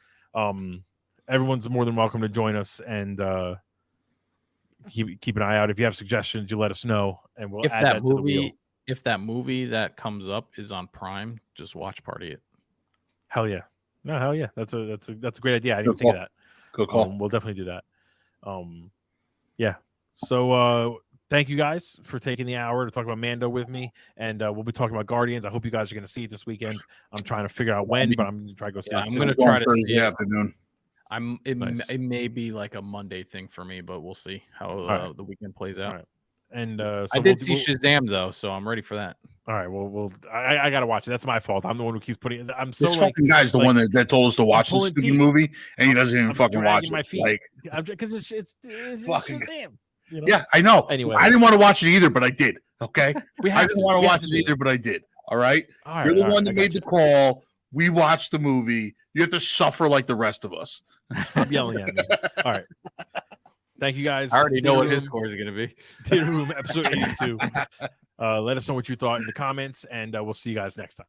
everyone's more than welcome to join us, and keep an eye out. If you have suggestions, you let us know, and we'll add that to the wheel. If that movie that comes up is on Prime, just watch party it. Hell yeah. No, hell yeah. That's a great idea. I didn't even think of that. Good call. We'll definitely do that. Yeah. So thank you guys for taking the hour to talk about Mando with me, and we'll be talking about Guardians. I hope you guys are going to see it this weekend. I'm trying to figure out when, but I'm going to try to go see it. I'm going to try to see it. Afternoon. It may be like a Monday thing for me, but we'll see how the weekend plays out. Right. And so I did see Shazam though, so I'm ready for that. All right, well, I gotta watch it. That's my fault. I'm the one who keeps putting it. I'm so this fucking guy's the one that told us to watch this stupid movie, and he doesn't even fucking watch it. My feet. Like, because it's fucking Shazam. You know? Yeah, I know. Anyway, I didn't want to watch it either, but I did. Okay, I didn't want to watch it either, but I did. All right, you're the one that made the call. We watched the movie. You have to suffer like the rest of us. Stop yelling at me. All right. Thank you guys. I already know what his score is going to be. Theater Room episode 82. Let us know what you thought in the comments, and we'll see you guys next time.